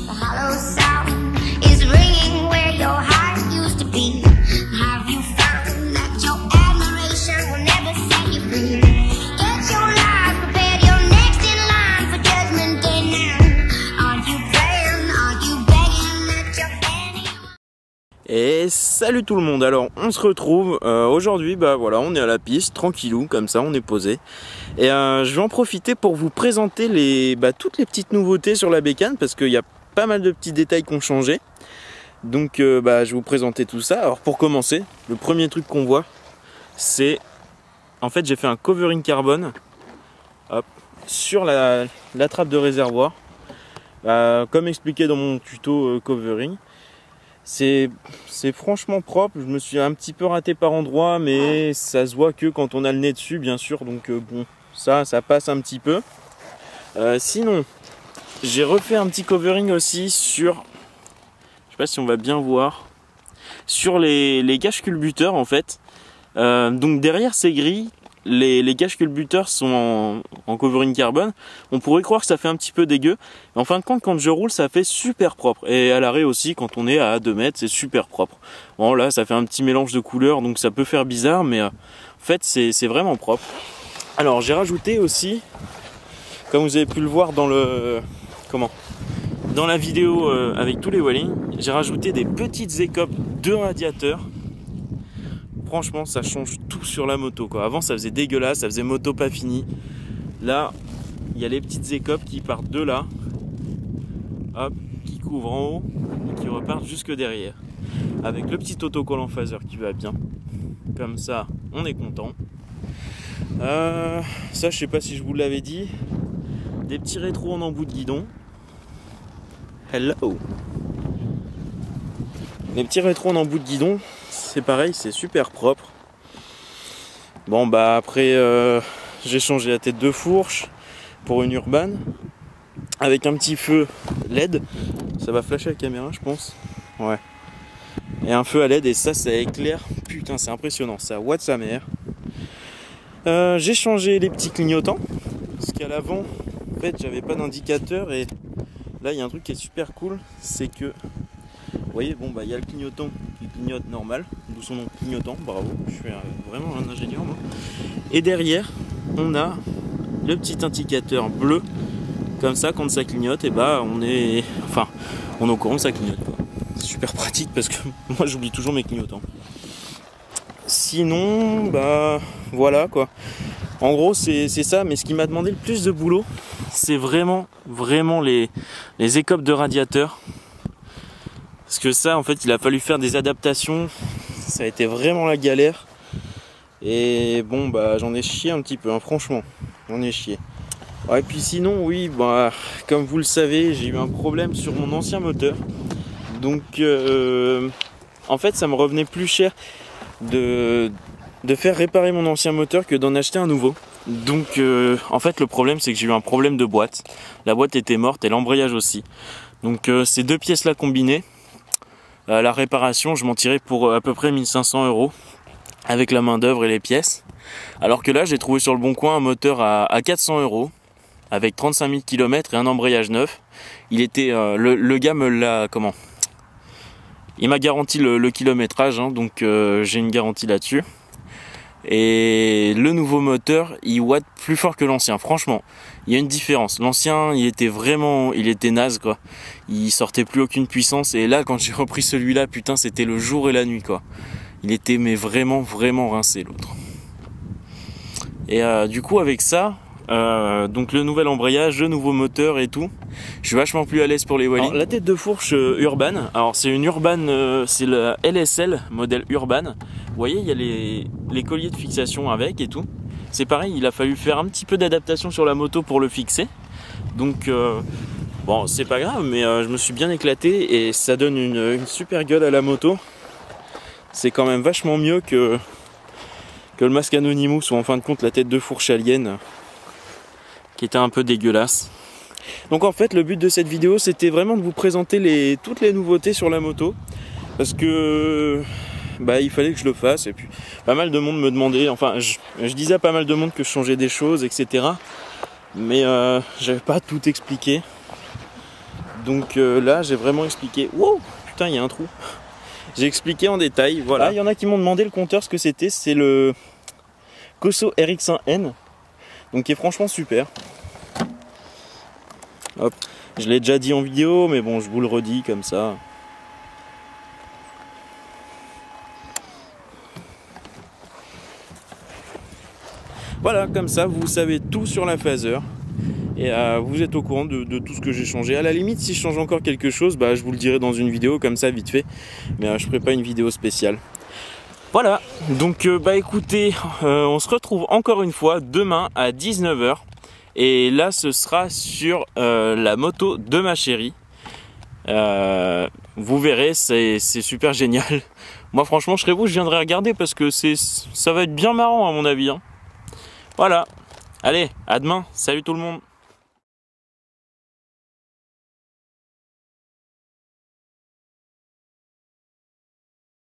The hollow sound is ringing where your heart used to be. Have you found that your admiration will never set you free? Get your life prepared, you're next in line for judgment day now. Aren't you praying, aren't you begging that your penny... Et salut tout le monde, alors on se retrouve aujourd'hui, bah voilà, on est à la piste, tranquillou, comme ça on est posé. Et je vais en profiter pour vous présenter toutes les petites nouveautés sur la bécane, parce qu'il y a pas mal de petits détails qui ont changé. Donc je vais vous présenter tout ça. Alors pour commencer, le premier truc qu'on voit, c'est en fait j'ai fait un covering carbone sur la trappe de réservoir, comme expliqué dans mon tuto covering. C'est franchement propre. Je me suis un petit peu raté par endroits, mais ça se voit que quand on a le nez dessus, bien sûr. Donc bon, ça passe un petit peu. Sinon, j'ai refait un petit covering aussi sur, je sais pas si on va bien voir, sur les caches culbuteurs en fait. Donc derrière ces grilles, les caches culbuteurs sont en covering carbone. On pourrait croire que ça fait un petit peu dégueu. En fin de compte, quand je roule, ça fait super propre. Et à l'arrêt aussi, quand on est à 2 mètres, c'est super propre. Bon là, ça fait un petit mélange de couleurs, donc ça peut faire bizarre, mais en fait, c'est vraiment propre. Alors, j'ai rajouté aussi, comme vous avez pu le voir dans la vidéo avec tous les wallings, j'ai rajouté des petites écopes de radiateur. Franchement, ça change tout sur la moto, quoi. Avant, ça faisait dégueulasse, ça faisait moto pas fini. Là, il y a les petites écopes qui partent de là, hop, qui couvrent en haut et qui repartent jusque derrière. Avec le petit autocollant phaser qui va bien. Comme ça, on est content. Ça, je sais pas si je vous l'avais dit. Des petits rétros en embout de guidon. Hello. Les petits rétros en embout de guidon, c'est pareil, c'est super propre. Bon bah après j'ai changé la tête de fourche pour une Urban avec un petit feu LED. Ça va flasher la caméra je pense. Ouais. Et un feu à LED et ça éclaire. Putain c'est impressionnant, ça watt sa mère. J'ai changé les petits clignotants. Parce qu'à l'avant, en fait j'avais pas d'indicateur et là il y a un truc qui est super cool, c'est que vous voyez, bon bah il y a le clignotant qui clignote normal, d'où son nom clignotant, bravo, je suis vraiment un ingénieur moi. Et derrière, on a le petit indicateur bleu, comme ça quand ça clignote, et bah on est au courant que ça clignote quoi. C'est super pratique parce que moi j'oublie toujours mes clignotants. Sinon, bah voilà quoi. En gros c'est ça, mais ce qui m'a demandé le plus de boulot, c'est vraiment les écopes de radiateur. Parce que ça, en fait, il a fallu faire des adaptations. Ça a été vraiment la galère. Et bon, bah, j'en ai chié un petit peu, hein, franchement. J'en ai chié. Ouais, et puis sinon, oui, bah, comme vous le savez, j'ai eu un problème sur mon ancien moteur. Donc, en fait, ça me revenait plus cher de faire réparer mon ancien moteur que d'en acheter un nouveau. Donc, en fait, le problème, c'est que j'ai eu un problème de boîte. La boîte était morte et l'embrayage aussi. Donc, ces deux pièces-là combinées, la réparation, je m'en tirais pour à peu près 1500 € avec la main d'œuvre et les pièces. Alors que là, j'ai trouvé sur le bon coin un moteur à 400 € avec 35 000 km et un embrayage neuf. Il était, le gars me l'a, il m'a garanti le kilométrage, hein, donc j'ai une garantie là-dessus. Et le nouveau moteur, il watt plus fort que l'ancien. Franchement, il y a une différence. L'ancien, il était naze quoi. Il sortait plus aucune puissance. Et là, quand j'ai repris celui-là, putain, c'était le jour et la nuit quoi. Il était mais vraiment rincé l'autre. Et du coup, avec ça, donc le nouvel embrayage, le nouveau moteur et tout, je suis vachement plus à l'aise pour les wallings. La tête de fourche Urban. Alors c'est une Urban, c'est la LSL modèle Urban. Vous voyez, il y a les colliers de fixation avec et tout. C'est pareil, il a fallu faire un petit peu d'adaptation sur la moto pour le fixer. Donc, bon, c'est pas grave, mais je me suis bien éclaté et ça donne une super gueule à la moto. C'est quand même vachement mieux que le masque Anonymous ou en fin de compte la tête de fourche Alien qui était un peu dégueulasse. Donc en fait, le but de cette vidéo, c'était vraiment de vous présenter toutes les nouveautés sur la moto. Parce que bah, il fallait que je le fasse et puis pas mal de monde me demandait, enfin je disais à pas mal de monde que je changeais des choses etc, mais j'avais pas tout expliqué, Donc là j'ai vraiment expliqué. Wow, putain, il y a un trou. J'ai expliqué en détail. Voilà, il y en a qui m'ont demandé le compteur, ce que c'était. C'est le Koso RX1N, donc qui est franchement super. Hop, je l'ai déjà dit en vidéo, mais bon, je vous le redis comme ça. Voilà, comme ça, vous savez tout sur la phaser. Et vous êtes au courant de tout ce que j'ai changé. À la limite, si je change encore quelque chose, bah, je vous le dirai dans une vidéo, comme ça, vite fait. Mais je ne ferai pas une vidéo spéciale. Voilà, donc bah écoutez, on se retrouve encore une fois demain à 19 h. Et là, ce sera sur la moto de ma chérie. Vous verrez, c'est super génial. Moi, franchement, je serais vous, je viendrai regarder parce que ça va être bien marrant à mon avis. Hein. Voilà, allez, à demain. Salut tout le monde.